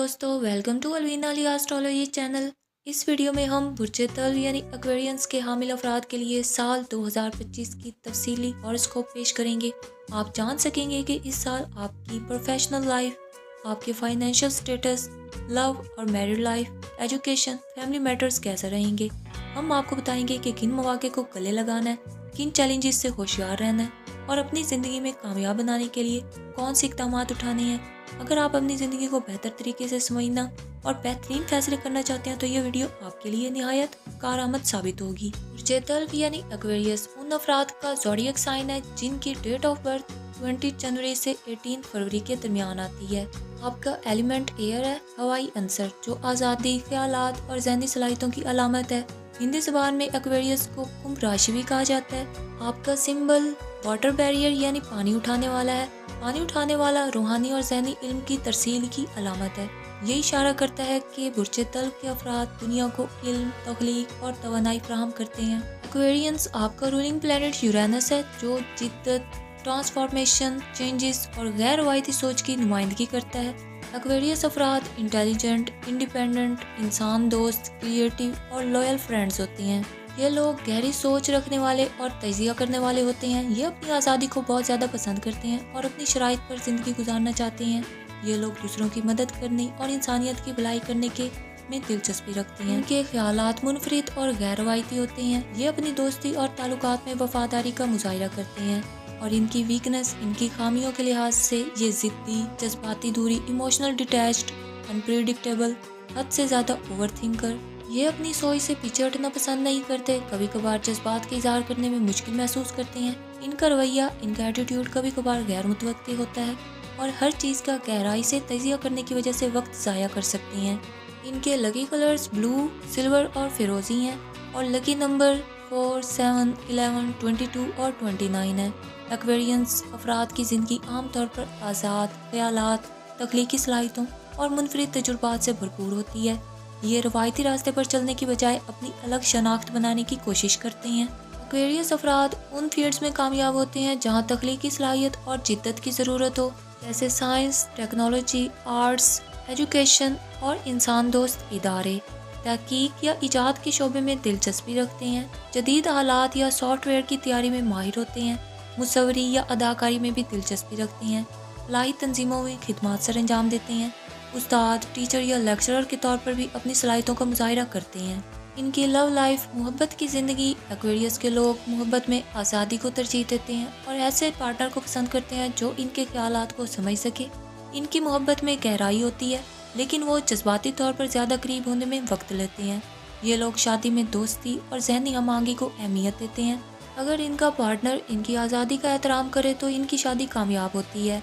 दोस्तों, welcome to Alvina Ali astrology channel. इस video में हम बुर्जे तल्व यानी एक्वेरियंस के हामिल अफराद के लिए साल 2025 की तफसीली हॉरोस्कोप पेश करेंगे। आप जान सकेंगे कि इस साल आपकी प्रोफेशनल लाइफ, आपके फाइनेंशियल स्टेटस, लव और married life, education, family matters कैसे रहेंगे। हम आपको बताएंगे कि किन मौके को गले लगाना है, किन चैलेंजेस से होशियार रहना है और अपनी ज़िंदगी में कामयाब बनाने के लिए कौन से इक़दाम उठाने हैं। अगर आप अपनी ज़िंदगी को बेहतर तरीके से समझना और बेहतरीन फैसले करना चाहते हैं तो ये वीडियो आपके लिए निहायत कारआमद साबित होगी। बुर्जे तल्व यानी एक्वेरियस उन अफराद का ज़ोडिएक साइन है जिनकी डेट ऑफ बर्थ 20 जनवरी से 18 फरवरी के दरमियान आती है। आपका एलिमेंट एयर है, हवाई अंसर, जो आज़ादी, ख्यालात और ज़हनी सलाहियतों की अलामत है। हिंदी ज़बान में एक्वेरियस को कुंभ राशि भी कहा जाता है। आपका सिंबल वाटर बैरियर यानी पानी उठाने वाला है। पानी उठाने वाला रूहानी और ज़हनी इल्म की तरसील की अलामत है। ये इशारा करता है कि बुर्जे तल्व के अफराद दुनिया को इल्म, तख्लीक और तवानाई फराहम करते हैं। एक्वेरियंस आपका रूलिंग प्लैनेट यूरेनस है, जो जिद्दत, ट्रांसफॉर्मेशन, चेंजेस और गैर रवायती सोच की नुमाइंदगी करता है। एक्वेरियस अफराद इंटेलिजेंट, इंडिपेंडेंट, इंसान दोस्त, क्रिएटिव और लॉयल फ्रेंड्स होते हैं। ये लोग गहरी सोच रखने वाले और तजिया करने वाले होते हैं। ये अपनी आज़ादी को बहुत ज़्यादा पसंद करते हैं और अपनी शराइत पर ज़िंदगी गुजारना चाहते हैं। ये लोग दूसरों की मदद करने और इंसानियत की भलाई करने के में दिलचस्पी रखते हैं। इनके ख्यालात मुनफरिद और गैर रवायती होते हैं। ये अपनी दोस्ती और ताल्लुकात में वफादारी का मुजाहिरा करते हैं और इनकी वीकनेस, इनकी खामियों के लिहाज से ये ज़िद्दी, जज्बाती दूरी, इमोशनल डिटैच्ड, अनप्रेडिक्टेबल, हद से ज़्यादा ओवर थिंकर। ये अपनी सोच से पीछे हटना पसंद नहीं करते। कभी कभार जज्बात के इजहार करने में मुश्किल महसूस करते हैं। इनका रवैया, इनका एटीट्यूड कभी कभार गैर मुतवक्की होता है और हर चीज़ का गहराई से तजिया करने की वजह से वक्त ज़ाया कर सकते हैं। इनके लकी कलर्स ब्लू, सिल्वर और फिरोजी हैं और लकी नंबर 4, 7, 11, 22 और 29 है। एक्वेरियंस अफराद की ज़िंदगी आमतौर पर आज़ाद, ख्यालात, तख्लीकी सलाहियतों और मुनफरिद तजुर्बात से भरपूर होती है। ये रवायती रास्ते पर चलने की बजाय अपनी अलग शनाख्त बनाने की कोशिश करते हैं। एक्वेरियस अफराद उन फील्ड्स में कामयाब होते हैं जहाँ तख्लीकी सलाहियत और जिद्दत की ज़रूरत हो, जैसे साइंस, टेक्नोलॉजी, आर्ट्स, एजुकेशन और इंसान दोस्त इदारे। तहकीक या इजाद के शोबे में दिलचस्पी रखते हैं। जदीद आलात या सॉफ्टवेयर की तैयारी में माहिर होते हैं। मुसव्वरी या अदाकारी में भी दिलचस्पी रखते हैं। फलाही तंजीमों में खिदमत सर अंजाम देते हैं। उस्ताद, टीचर या लेक्चरर के तौर पर भी अपनी सलाहियतों का मुजाहिरा करते हैं। इनकी लव लाइफ, मोहब्बत की ज़िंदगी। एक्वेरियस के लोग मोहब्बत में आज़ादी को तरजीह देते हैं और ऐसे पार्टनर को पसंद करते हैं जो इनके ख्यालात को समझ सके। इनकी मोहब्बत में गहराई होती है, लेकिन वो जज्बाती तौर पर ज़्यादा करीब होने में वक्त लेते हैं। ये लोग शादी में दोस्ती और ज़हनी हमआहंगी को अहमियत देते हैं। अगर इनका पार्टनर इनकी आज़ादी का एहतराम करे तो इनकी शादी कामयाब होती है।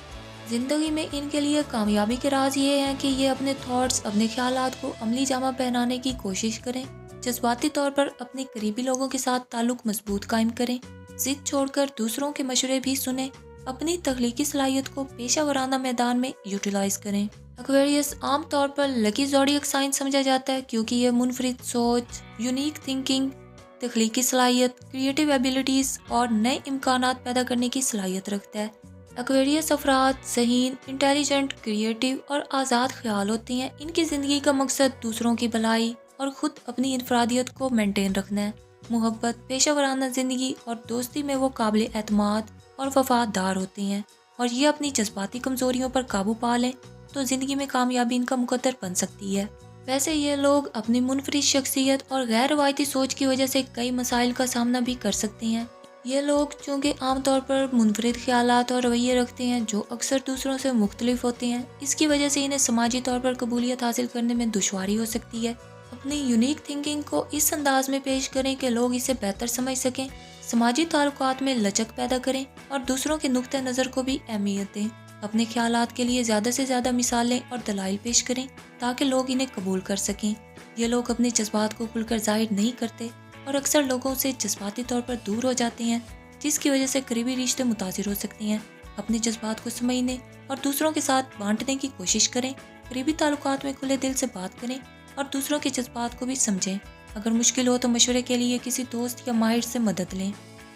ज़िंदगी में इनके लिए कामयाबी के राज ये हैं कि ये अपने थॉट्स, अपने ख्यालात को अमली जामा पहनाने की कोशिश करें। जज्बाती तौर पर अपने करीबी लोगों के साथ ताल्लुक मजबूत कायम करें। जिद छोड़कर दूसरों के मशवरे भी सुने। अपनी तख्लीकी सलाहियत को पेशा वराना मैदान में यूटिलाइज करें। एक्वेरियस आम तौर पर लकी ज़ोडिएक साइन समझा जाता है क्योंकि ये मुनफरिद सोच, यूनिक थिंकिंग, तख्लीकी सलाहियत, क्रिएटिव एबिलिटीज़ और नए इम्कानात पैदा करने की सलाहियत रखता है। एक्वेरियस अफराद ज़हीन, इंटेलिजेंट, क्रिएटिव और आज़ाद ख्याल होती हैं। इनकी ज़िंदगी का मकसद दूसरों की भलाई और ख़ुद अपनी इनफरादियत को मेंटेन रखना है। मोहब्बत, पेशा वराना ज़िंदगी और दोस्ती में वो काबिल एतमाद और वफादार होती हैं और ये अपनी जज्बाती कमज़ोरियों पर काबू पा लें तो ज़िंदगी में कामयाबी इनका मुकद्दर बन सकती है। वैसे ये लोग अपनी मुनफरिद शख्सियत और गैर रवायती सोच की वजह से कई मसाइल का सामना भी कर सकते हैं। ये लोग चूँकि आमतौर पर मुनफरिद ख्यालात और रवैये रखते हैं जो अक्सर दूसरों से मुख्तलिफ होते हैं, इसकी वजह से इन्हें समाजी तौर पर कबूलियत हासिल करने में दुश्वारी हो सकती है। अपनी यूनिक थिंकिंग को इस अंदाज में पेश करें कि लोग इसे बेहतर समझ सकें। समाजी ताल्लुकात में लचक पैदा करें और दूसरों के नुक्ते नज़र को भी अहमियत दें। अपने ख्यालात के लिए ज़्यादा से ज़्यादा मिसालें और दलाइल पेश करें ताकि लोग इन्हें कबूल कर सकें। ये लोग अपने जज्बात को खुलकर जाहिर नहीं करते और अक्सर लोगों से जज्बाती तौर पर दूर हो जाते हैं, जिसकी वजह से करीबी रिश्ते मुतासिर हो सकते हैं। अपने जज्बात को समझने और दूसरों के साथ बांटने की कोशिश करें। करीबी ताल्लुकात में खुले दिल से बात करें और दूसरों के जज्बात को भी समझें। अगर मुश्किल हो तो मशवरे के लिए किसी दोस्त या माहिर से मदद लें।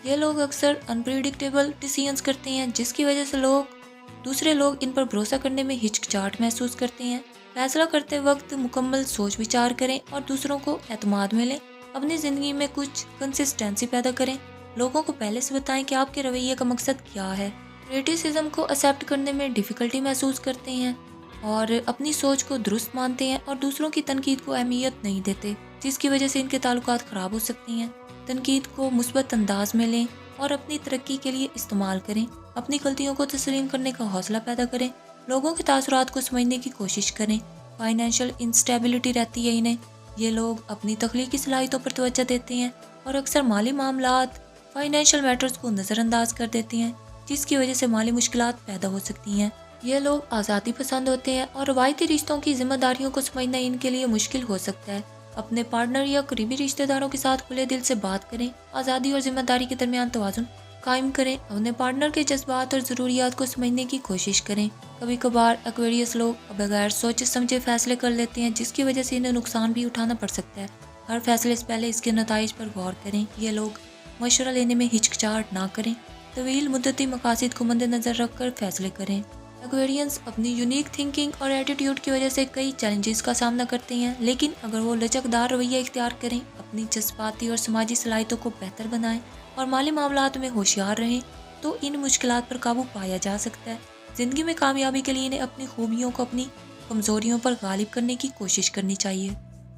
ये लोग अक्सर अनप्रेडिक्टेबल डिसीजंस करते हैं, जिसकी वजह से लोग दूसरे लोग इन पर भरोसा करने में हिचकिचाहट महसूस करते हैं। फैसला करते वक्त मुकम्मल सोच विचार करें और दूसरों को एतमाद में लें। अपनी ज़िंदगी में कुछ कंसिस्टेंसी पैदा करें। लोगों को पहले से बताएं कि आपके रवैये का मकसद क्या है। क्रिटिसिज्म को एक्सेप्ट करने में डिफ़िकल्टी महसूस करते हैं और अपनी सोच को दुरुस्त मानते हैं और दूसरों की तनकीद को अहमियत नहीं देते, जिसकी वजह से इनके ताल्लुकात ख़राब हो सकते हैं। तनकीद को मुस्बत अंदाज में लें और अपनी तरक्की के लिए इस्तेमाल करें। अपनी गलतियों को तस्लीम करने का हौसला पैदा करें। लोगों के तासुरात को समझने की कोशिश करें। फाइनेंशियल इंस्टेबिलिटी रहती है इन्हें। ये लोग अपनी तख्लीकी सलाहियतों पर तवज्जो देते हैं और अक्सर माली मामलात फाइनेंशियल मैटर्स को नज़रअंदाज कर देते हैं, जिसकी वजह से माली मुश्किलात पैदा हो सकती हैं। ये लोग आज़ादी पसंद होते हैं और रवायती रिश्तों की जिम्मेदारियों को समझना इनके लिए मुश्किल हो सकता है। अपने पार्टनर या करीबी रिश्तेदारों के साथ खुले दिल से बात करें। आज़ादी और जिम्मेदारी के दरमियान तवाज़ुन कायम करें। अपने पार्टनर के जज्बात और ज़रूरियात को समझने की कोशिश करें। कभी कभार एक्वेरियस लोग बगैर सोचे समझे फैसले कर लेते हैं, जिसकी वजह से इन्हें नुकसान भी उठाना पड़ सकता है। हर फैसले से पहले इसके नताइज पर गौर करें। ये लोग मशवरा लेने में हिचकिचाहट ना करें। तवील मुद्दती मकासद को मद्देनज़र रखकर फैसले करें। एक्वेरियंस अपनी यूनिक थिंकिंग और एटीट्यूड की वजह से कई चैलेंजेस का सामना करते हैं, लेकिन अगर वो लचकदार रवैया इख्तियार करें, अपनी जज्बाती और समाजी सलाहियतों को बेहतर बनाएं और माली मामलात में होशियार रहें, तो इन मुश्किलात पर काबू पाया जा सकता है। ज़िंदगी में कामयाबी के लिए इन्हें अपनी खूबियों को अपनी कमज़ोरियों पर गालिब करने की कोशिश करनी चाहिए।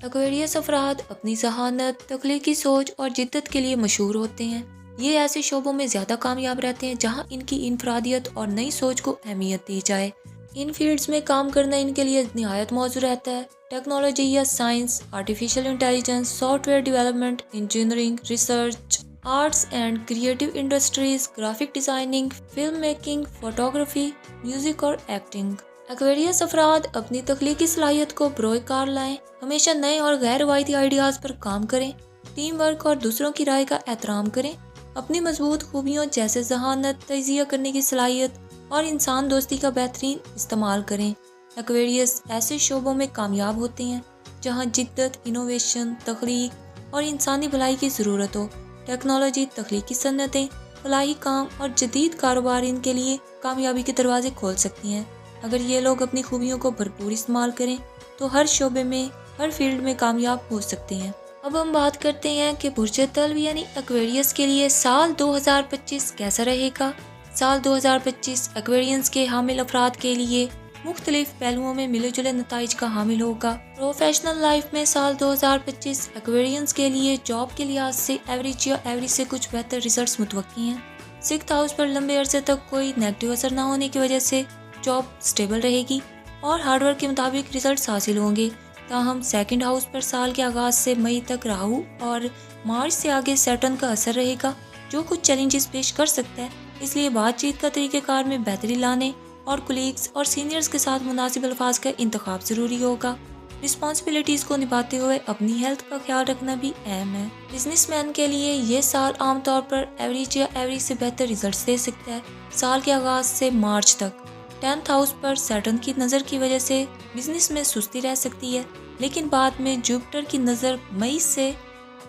एक्वेरियस अफराद अपनी जहानत, तख्लीकी सोच और जिद्दत के लिए मशहूर होते हैं। ये ऐसे शोबों में ज़्यादा कामयाब रहते हैं जहां इनकी इनफरादियत और नई सोच को अहमियत दी जाए। इन फील्ड्स में काम करना इनके लिए निहायत मौजू रहता है। टेक्नोलॉजी या science, artificial intelligence, software development, engineering, research, arts and creative industries, graphic designing, film making, photography, music और एक्टिंग। एक्वेरियस अफराद अपनी तख्लीकी सलाहियत को बरोए कार लाएं। हमेशा नए और गैर रवायती आइडियाज़ पर काम करें। टीम वर्क और दूसरों की राय का एहतराम करें। अपनी मजबूत खूबियों जैसे जहानत, तजिया करने की सलाहियत और इंसान दोस्ती का बेहतरीन इस्तेमाल करें। एक्वेरियस ऐसे शोबों में कामयाब होते हैं जहां जिद्दत, इनोवेशन, तख्लीक और इंसानी भलाई की ज़रूरत हो। टेक्नोलॉजी, तख्लीकी सन्नतें, फलाही काम और जदीद कारोबार इनके लिए कामयाबी के दरवाजे खोल सकती हैं। अगर ये लोग अपनी खूबियों को भरपूर इस्तेमाल करें तो हर शोबे में, हर फील्ड में कामयाब हो सकते हैं। अब हम बात करते हैं कि बुर्ज तल्व यानी एक्वेरियस के लिए साल 2025 कैसा रहेगा। साल 2025 एक्वेरियंस के हामिल अफराद के लिए मुख्तलिफ पहलुओं में मिले जुले नताइज का हामिल होगा। प्रोफेशनल लाइफ में साल 2025 एक्वेरियंस के लिए जॉब के लिहाज से एवरेज या एवरेज से कुछ बेहतर रिजल्ट्स मुतवक्की हैं। 6th हाउस पर लंबे अरसे तक कोई नेगेटिव असर न होने की वजह से जॉब स्टेबल रहेगी और हार्डवर्क के मुताबिक रिजल्ट्स हासिल होंगे। ताहम 2nd हाउस पर साल के आगाज से मई तक राहु और मार्च से आगे सैटर्न का असर रहेगा, जो कुछ चैलेंजेस पेश कर सकता है। इसलिए बातचीत का तरीक़ेकार में बेहतरी लाने और कोलीग्स और सीनियर्स के साथ मुनासिब अल्फाज का इंतखाब ज़रूरी होगा। रिस्पॉन्सिबिलिटीज़ को निभाते हुए अपनी हेल्थ का ख्याल रखना भी अहम है। बिजनेसमैन के लिए ये साल आमतौर पर एवरेज या एवरेज से बेहतर रिजल्ट्स दे सकता है। साल के आगाज से मार्च तक 10th हाउस पर सैटर्न की नज़र की वजह से बिजनेस में सुस्ती रह सकती है, लेकिन बाद में जुपिटर की नज़र मई से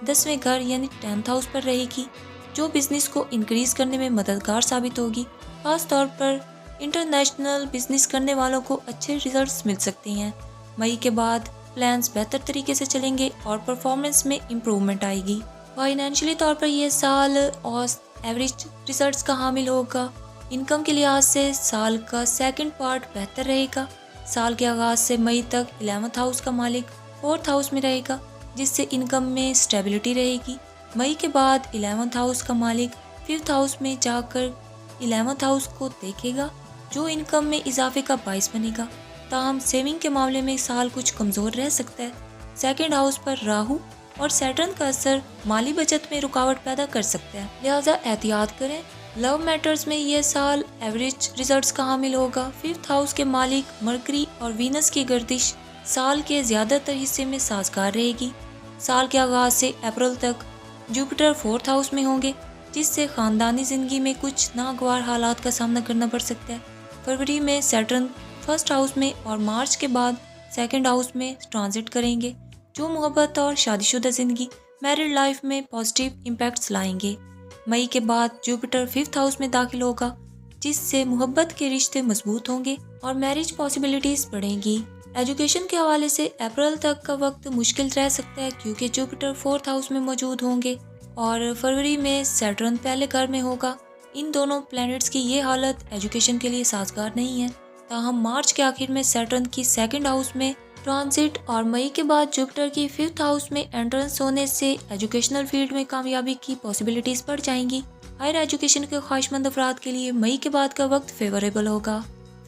10वें घर यानी 10th हाउस पर रहेगी, जो बिजनेस को इंक्रीज करने में मददगार साबित होगी। खास तौर पर इंटरनेशनल बिजनेस करने वालों को अच्छे रिजल्ट्स मिल सकते हैं। मई के बाद प्लान्स बेहतर तरीके से चलेंगे और परफॉर्मेंस में इम्प्रूवमेंट आएगी। फाइनेंशियली तौर पर यह साल औसत एवरेज रिजल्ट्स का हामिल होगा। इनकम के लिहाज से साल का 2nd पार्ट बेहतर रहेगा। साल के आगाज से मई तक 11th हाउस का मालिक 4th हाउस में रहेगा, जिससे इनकम में स्टेबिलिटी रहेगी। मई के बाद 11th हाउस का मालिक 5th हाउस में जाकर 11th हाउस को देखेगा, जो इनकम में इजाफे का बाइस बनेगा। ताहम सेविंग के मामले में साल कुछ कमज़ोर रह सकता है। 2nd हाउस पर राहु और सैटर्न का असर माली बचत में रुकावट पैदा कर सकता है, लिहाजा एहतियात करें। लव मैटर्स में यह साल एवरेज रिजल्ट्स का हामिल होगा। 5th हाउस के मालिक मरकरी और वीनस की गर्दिश साल के ज़्यादातर हिस्से में साजगार रहेगी। साल के आगाज से अप्रैल तक जुपिटर 4th हाउस में होंगे, जिससे ख़ानदानी ज़िंदगी में कुछ नागवार हालात का सामना करना पड़ सकता है। फरवरी में सैटर्न 1st हाउस में और मार्च के बाद 2nd हाउस में ट्रांजिट करेंगे, जो मोहब्बत और शादीशुदा ज़िंदगी, मैरिड लाइफ में पॉजिटिव इम्पैक्ट्स लाएंगे। मई के बाद जुपिटर 5th हाउस में दाखिल होगा, जिस से मोहब्बत के रिश्ते मजबूत होंगे और मैरिज पॉसिबिलिटीज बढ़ेंगी। एजुकेशन के हवाले से अप्रैल तक का वक्त मुश्किल रह सकता है क्योंकि जुपिटर 4th हाउस में मौजूद होंगे और फरवरी में सैटर्न पहले घर में होगा। इन दोनों प्लैनेट्स की ये हालत एजुकेशन के लिए साजगार नहीं है। ताहम मार्च के आखिर में सैटर्न की 2nd हाउस में ट्रांजिट और मई के बाद जुपिटर की 5th हाउस में एंट्रेंस होने से एजुकेशनल फील्ड में कामयाबी की पॉसिबिलिटीज बढ़ जाएंगी। हायर एजुकेशन के ख्वाहिशमंद अफराद के लिए मई के बाद का वक्त फेवरेबल होगा।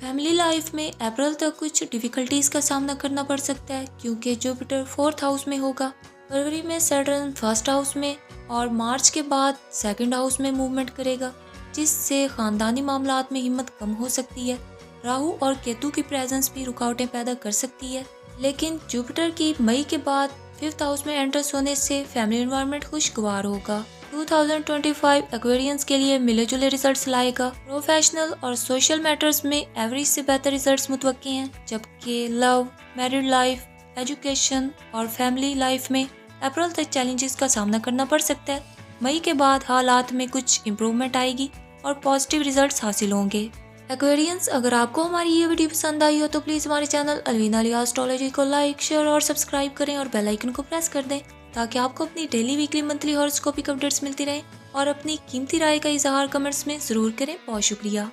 फैमिली लाइफ में अप्रैल तक कुछ डिफिकल्टीज का सामना करना पड़ सकता है क्योंकि जुपिटर 4th हाउस में होगा। फरवरी में सैटर्न 1st हाउस में और मार्च के बाद 2nd हाउस में मूवमेंट करेगा, जिससे खानदानी मामलात में हिम्मत कम हो सकती है। राहु और केतु की प्रेजेंस भी रुकावटें पैदा कर सकती है, लेकिन जुपिटर की मई के बाद 5th हाउस में एंट्रेंस होने से फैमिली एनवायरनमेंट खुशगवार होगा। 2025 एक्वेरियंस के लिए मिले जुले रिजल्ट्स लाएगा। प्रोफेशनल और सोशल मैटर्स में एवरेज से बेहतर रिजल्ट्स मुतवक्की हैं, जबकि लव, मैरिड लाइफ, एजुकेशन और फैमिली लाइफ में अप्रैल तक चैलेंजेस का सामना करना पड़ सकता है। मई के बाद हालात में कुछ इम्प्रूवमेंट आएगी और पॉजिटिव रिजल्ट्स हासिल होंगे। एक्वेरियंस, अगर आपको हमारी ये वीडियो पसंद आई हो तो प्लीज़ हमारे चैनल अलवीना लिया एस्ट्रोलॉजी को लाइक, शेयर और सब्सक्राइब करें और बेल आइकन को प्रेस कर दें ताकि आपको अपनी डेली, वीकली, मंथली हॉरोस्कोपिक अपडेट्स मिलती रहें। और अपनी कीमती राय का इजहार कमेंट्स में ज़रूर करें। बहुत शुक्रिया।